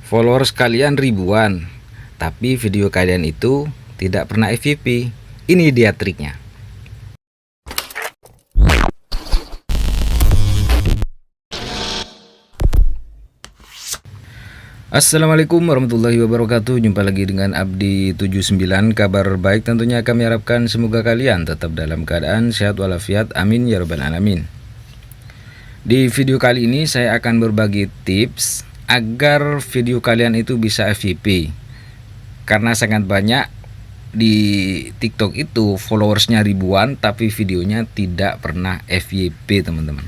Followers kalian ribuan, tapi video kalian itu tidak pernah FYP. Ini dia triknya. Assalamualaikum warahmatullahi wabarakatuh. Jumpa lagi dengan Abdi 79. Kabar baik tentunya kami harapkan semoga kalian tetap dalam keadaan sehat walafiat. Amin ya rabbal alamin. Di video kali ini saya akan berbagi tips agar video kalian itu bisa FYP. Karena sangat banyak di TikTok itu followersnya ribuan tapi videonya tidak pernah FYP, teman-teman.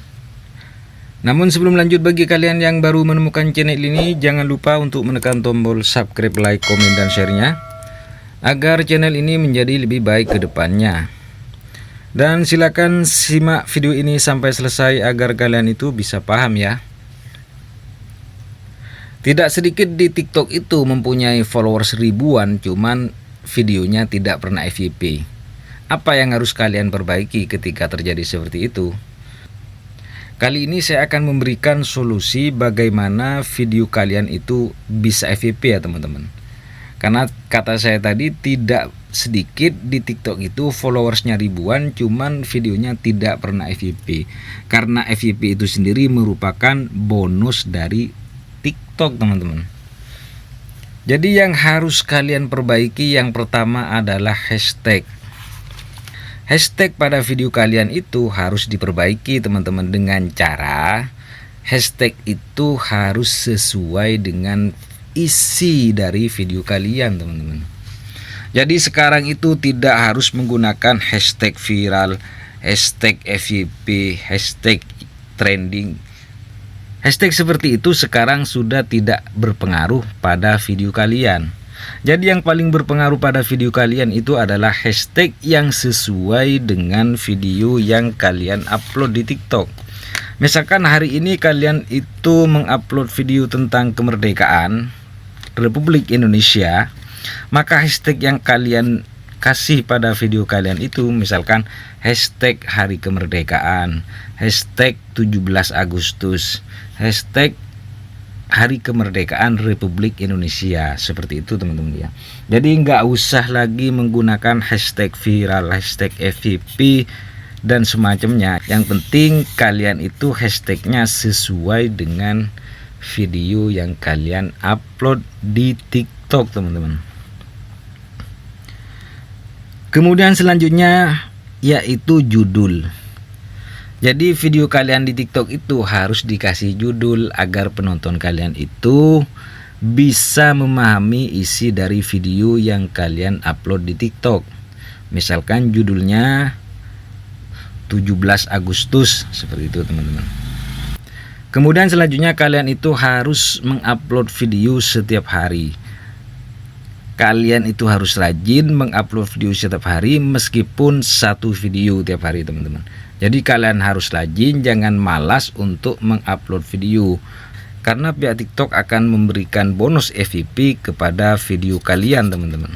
Namun sebelum lanjut, bagi kalian yang baru menemukan channel ini, jangan lupa untuk menekan tombol subscribe, like, komen, dan share-nya agar channel ini menjadi lebih baik ke depannya. Dan silakan simak video ini sampai selesai agar kalian itu bisa paham ya. Tidak sedikit di TikTok itu mempunyai followers ribuan, cuman videonya tidak pernah FYP. Apa yang harus kalian perbaiki ketika terjadi seperti itu? Kali ini saya akan memberikan solusi bagaimana video kalian itu bisa FYP ya teman-teman. Karena kata saya tadi, tidak sedikit di TikTok itu followersnya ribuan, cuman videonya tidak pernah FYP. Karena FYP itu sendiri merupakan bonus dari TikTok, teman-teman. Jadi yang harus kalian perbaiki yang pertama adalah hashtag. Hashtag pada video kalian itu harus diperbaiki teman-teman, dengan cara hashtag itu harus sesuai dengan isi dari video kalian, teman-teman. Jadi sekarang itu tidak harus menggunakan hashtag viral, hashtag FYP, hashtag trending. Hashtag seperti itu sekarang sudah tidak berpengaruh pada video kalian. Jadi yang paling berpengaruh pada video kalian itu adalah hashtag yang sesuai dengan video yang kalian upload di TikTok. Misalkan hari ini kalian itu mengupload video tentang kemerdekaan Republik Indonesia, maka hashtag yang kalian kasih pada video kalian itu misalkan hashtag hari kemerdekaan, hashtag 17 Agustus, hashtag Hari Kemerdekaan Republik Indonesia, seperti itu teman-teman ya. Jadi nggak usah lagi menggunakan hashtag viral, hashtag FYP dan semacamnya. Yang penting kalian itu hashtagnya sesuai dengan video yang kalian upload di TikTok, teman-teman. Kemudian selanjutnya yaitu judul. Jadi video kalian di TikTok itu harus dikasih judul agar penonton kalian itu bisa memahami isi dari video yang kalian upload di TikTok. Misalkan judulnya 17 Agustus, seperti itu teman-teman. Kemudian selanjutnya kalian itu harus mengupload video setiap hari. Kalian itu harus rajin mengupload video setiap hari, meskipun satu video tiap hari, teman-teman. Jadi kalian harus rajin, jangan malas untuk mengupload video. Karena pihak TikTok akan memberikan bonus FYP kepada video kalian, teman-teman.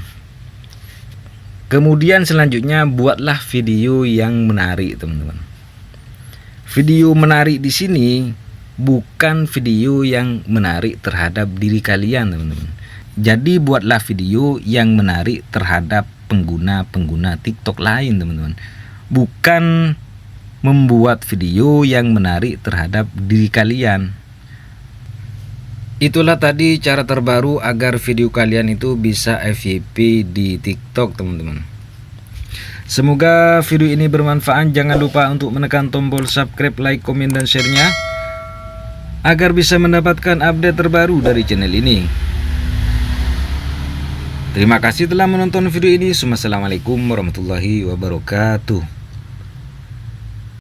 Kemudian selanjutnya buatlah video yang menarik, teman-teman. Video menarik di sini bukan video yang menarik terhadap diri kalian, teman-teman. Jadi buatlah video yang menarik terhadap pengguna-pengguna TikTok lain, teman-teman. Bukan membuat video yang menarik terhadap diri kalian. Itulah tadi cara terbaru agar video kalian itu bisa FYP di TikTok, teman-teman. Semoga video ini bermanfaat. Jangan lupa untuk menekan tombol subscribe, like, komen, dan share-nya agar bisa mendapatkan update terbaru dari channel ini. Terima kasih telah menonton video ini. Wassalamualaikum warahmatullahi wabarakatuh.